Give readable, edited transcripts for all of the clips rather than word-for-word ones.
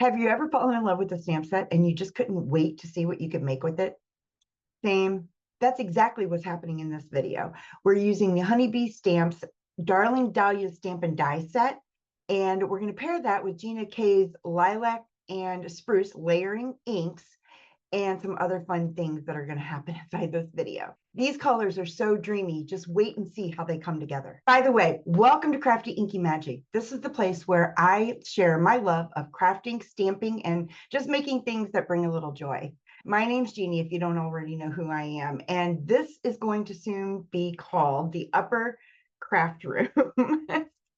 Have you ever fallen in love with a stamp set and you just couldn't wait to see what you could make with it? Same. That's exactly what's happening in this video. We're using the Honeybee Stamps Darling Dahlia Stamp and Die set, and we're going to pair that with Gina K's Lilac and Spruce layering inks and some other fun things that are going to happen inside this video. These colors are so dreamy. Just wait and see how they come together. By the way, welcome to Crafty Inky Magic. This is the place where I share my love of crafting, stamping, and just making things that bring a little joy. My name's Jeanie, if you don't already know who I am, and this is going to soon be called the Upper Crafty Room.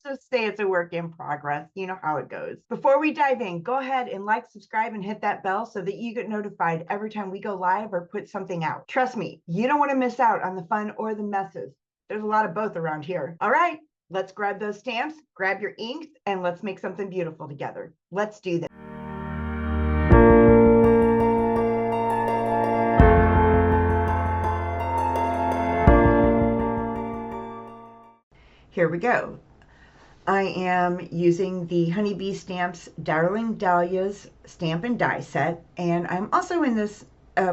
Just say it's a work in progress. You know how it goes. Before we dive in, go ahead and like, subscribe, and hit that bell so that you get notified every time we go live or put something out. Trust me, you don't want to miss out on the fun or the messes. There's a lot of both around here. All right, let's grab those stamps, grab your inks, and let's make something beautiful together. Let's do this. Here we go. I am using the Honeybee Stamps Darling Dahlia's Stamp and Die set, and I'm also in this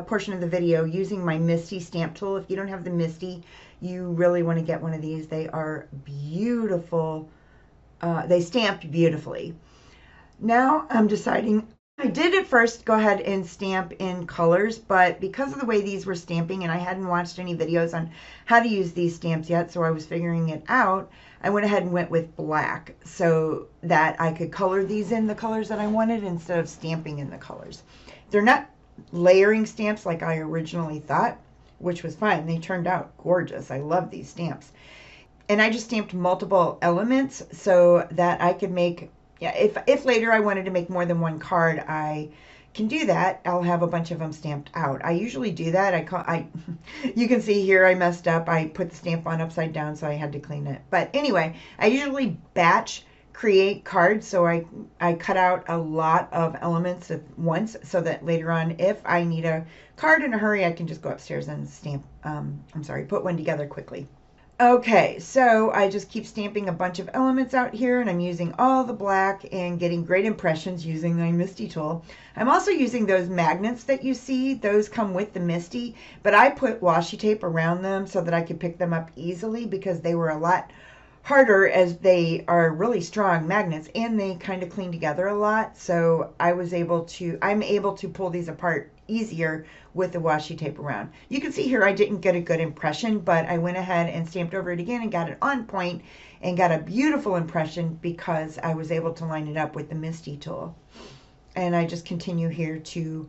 portion of the video using my Misty stamp tool. If you don't have the Misty, you really want to get one of these. They are beautiful. They stamp beautifully. Now I'm deciding, I did at first go ahead and stamp in colors, but because of the way these were stamping and I hadn't watched any videos on how to use these stamps yet, so I was figuring it out, I went ahead and went with black so that I could color these in the colors that I wanted instead of stamping in the colors. They're not layering stamps like I originally thought, which was fine. They turned out gorgeous. I love these stamps. And I just stamped multiple elements so that I could make, yeah, if later I wanted to make more than one card, I can do that. I'll have a bunch of them stamped out. I usually do that. You can see here I messed up. I put the stamp on upside down, so I had to clean it. But anyway, I usually batch create cards, so I cut out a lot of elements at once so that later on, if I need a card in a hurry, I can just go upstairs and stamp, put one together quickly. Okay, so I just keep stamping a bunch of elements out here, and I'm using all the black and getting great impressions using my Misty tool. I'm also using those magnets that you see. Those come with the Misty, but I put washi tape around them so that I could pick them up easily because they were a lot harder, as they are really strong magnets and they kind of clean together a lot. So I'm able to pull these apart easier with the washi tape around. You can see here I didn't get a good impression, but I went ahead and stamped over it again and got it on point and got a beautiful impression because I was able to line it up with the Misty tool. And I just continue here to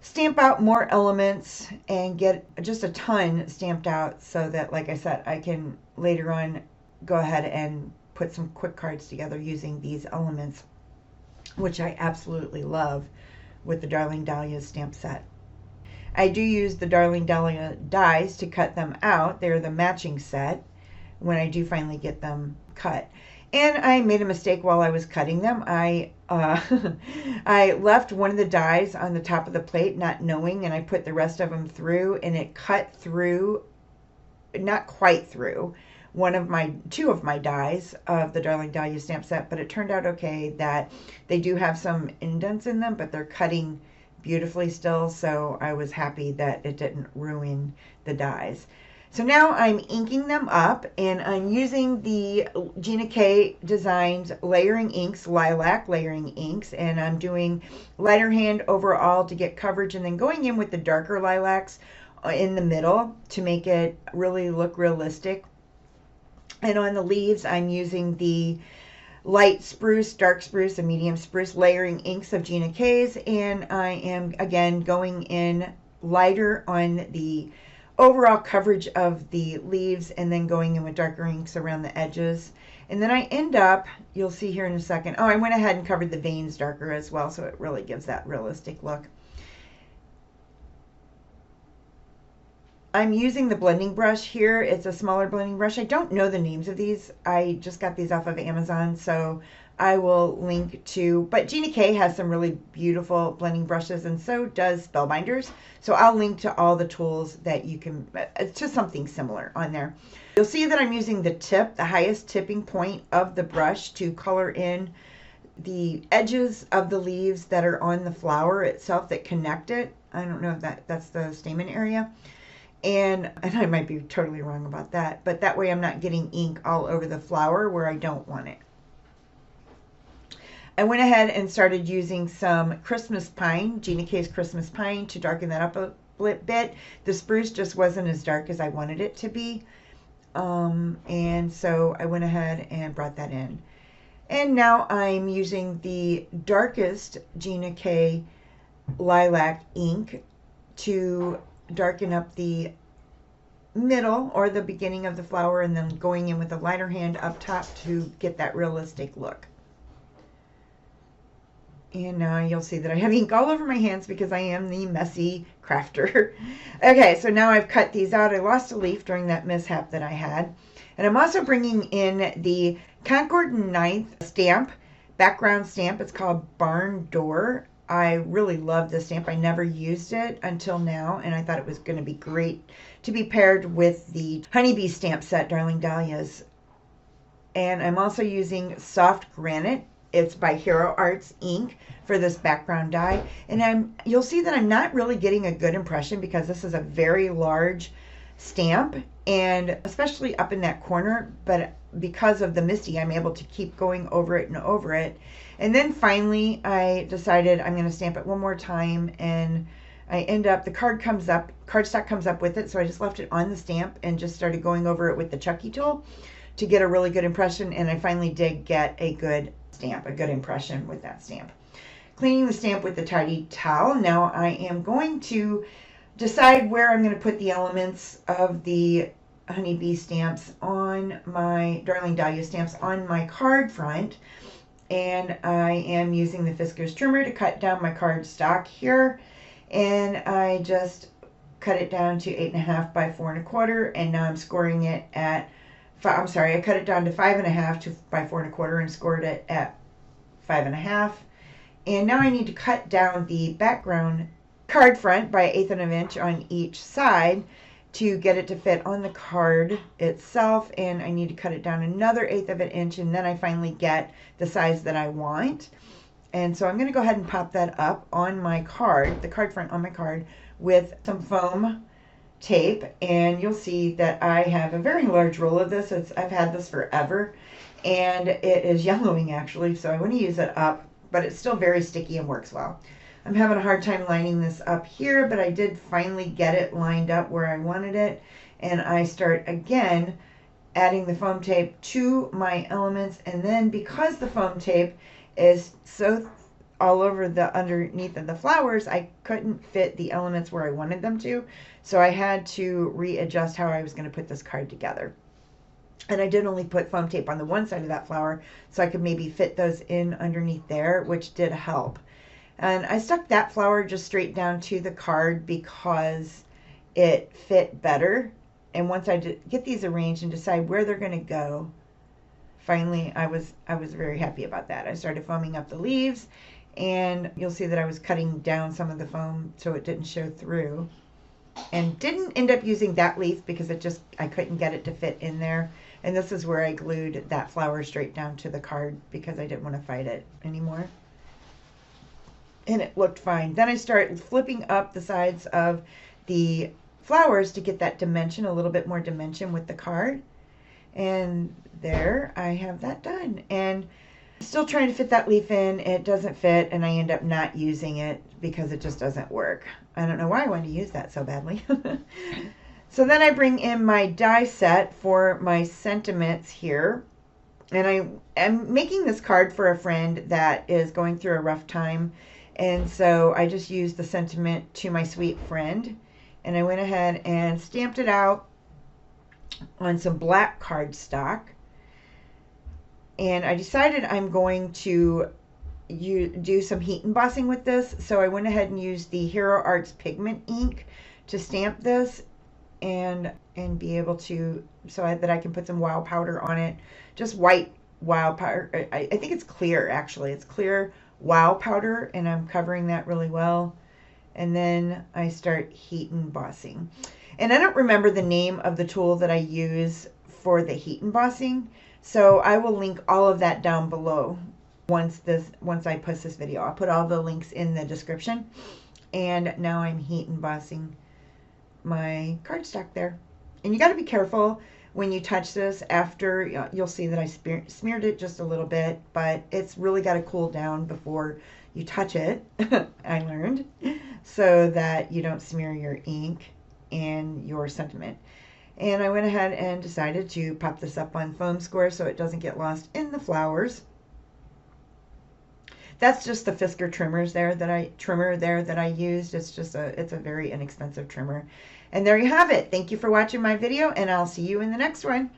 stamp out more elements and get just a ton stamped out so that, like I said, I can later on go ahead and put some quick cards together using these elements, which I absolutely love with the Darling Dahlia stamp set. I do use the Darling Dahlia dies to cut them out. They're the matching set when I do finally get them cut. And I made a mistake while I was cutting them. I left one of the dies on the top of the plate not knowing, and I put the rest of them through, and it cut through, not quite through, two of my dies of the Darling Dahlia stamp set, but it turned out okay. That they do have some indents in them, but they're cutting beautifully still, so I was happy that it didn't ruin the dies. So now I'm inking them up, and I'm using the Gina K Designs layering inks, lilac layering inks, and I'm doing lighter hand overall to get coverage, and then going in with the darker lilacs in the middle to make it really look realistic. And on the leaves, I'm using the light spruce, dark spruce, and medium spruce layering inks of Gina K's. And I am, again, going in lighter on the overall coverage of the leaves and then going in with darker inks around the edges. And then I end up, you'll see here in a second, I went ahead and covered the veins darker as well, so it really gives that realistic look. I'm using the blending brush here. It's a smaller blending brush. I don't know the names of these. I just got these off of Amazon, so I will link to, but Gina K has some really beautiful blending brushes, and so does Spellbinders. So I'll link to all the tools that you can, it's just something similar on there. You'll see that I'm using the tip, the highest tipping point of the brush to color in the edges of the leaves that are on the flower itself that connect it. I don't know if that's the stamen area. And I might be totally wrong about that, but that way I'm not getting ink all over the flower where I don't want it. I went ahead and started using some Christmas pine, Gina K's Christmas pine, to darken that up a bit. The spruce just wasn't as dark as I wanted it to be. And so I went ahead and brought that in. And now I'm using the darkest Gina K lilac ink to darken up the middle or the beginning of the flower, and then going in with a lighter hand up top to get that realistic look. And now you'll see that I have ink all over my hands because I am the messy crafter. Okay, so now I've cut these out. I lost a leaf during that mishap that I had. And I'm also bringing in the Concord 9th stamp, background stamp. It's called Barn Door. I really love this stamp. I never used it until now, and I thought it was going to be great to be paired with the Honeybee stamp set, Darling Dahlias. And I'm also using soft granite. It's by Hero Arts ink for this background die. And you'll see that I'm not really getting a good impression because this is a very large stamp, and especially up in that corner, but because of the misty, I'm able to keep going over it and over it. And then finally, I decided I'm going to stamp it one more time, and I end up, the cardstock comes up with it, so I just left it on the stamp and just started going over it with the Chucky tool to get a really good impression, and I finally did get a good stamp, a good impression with that stamp. Cleaning the stamp with the tidy towel. Now I am going to decide where I'm going to put the elements of the Honeybee stamps on my Darling Dahlia stamps on my card front. And I am using the Fiskars trimmer to cut down my cardstock here. And I just cut it down to 8.5 by 4 1/4, and now I'm scoring it at, I cut it down to 5.5 by 4 1/4 and scored it at 5.5. And now I need to cut down the background card front by 1/8 of an inch on each side to get it to fit on the card itself, and I need to cut it down another 1/8 of an inch, and then I finally get the size that I want. And so I'm going to go ahead and pop that up on my card, the card front on my card, with some foam tape, and you'll see that I have a very large roll of this. I've had this forever, and it is yellowing actually, so I want to use it up, but it's still very sticky and works well. I'm having a hard time lining this up here, but I did finally get it lined up where I wanted it. And I start again adding the foam tape to my elements. And then because the foam tape is so all over the underneath of the flowers, I couldn't fit the elements where I wanted them to. So I had to readjust how I was going to put this card together. And I did only put foam tape on the one side of that flower, so I could maybe fit those in underneath there, which did help. And I stuck that flower just straight down to the card because it fit better. And once I get these arranged and decide where they're going to go, finally I was very happy about that. I started foaming up the leaves, and you'll see that I was cutting down some of the foam so it didn't show through. And didn't end up using that leaf because I couldn't get it to fit in there. And this is where I glued that flower straight down to the card because I didn't want to fight it anymore. And it looked fine. Then I started flipping up the sides of the flowers to get that dimension, a little bit more dimension with the card. And there, I have that done. And still trying to fit that leaf in. It doesn't fit, and I end up not using it because it just doesn't work. I don't know why I wanted to use that so badly. So then I bring in my die set for my sentiments here. And I am making this card for a friend that is going through a rough time. And so I just used the sentiment to my sweet friend, and I went ahead and stamped it out on some black cardstock. And I decided I'm going to do some heat embossing with this, so I went ahead and used the Hero Arts pigment ink to stamp this and be able to, so that I can put some wow powder on it, just white wow powder. I think it's clear actually, it's clear wow powder, and I'm covering that really well. And then I start heat embossing. And I don't remember the name of the tool that I use for the heat embossing, so I will link all of that down below once I post this video. I'll put all the links in the description. And now I'm heat embossing my cardstock there. And you got to be careful when you touch this after. You'll see that I smeared it just a little bit, but it's really got to cool down before you touch it, I learned, so that you don't smear your ink and your sentiment. And I went ahead and decided to pop this up on foam score so it doesn't get lost in the flowers. That's just the Fisker trimmer there that I used. It's a very inexpensive trimmer. And there you have it. Thank you for watching my video, and I'll see you in the next one.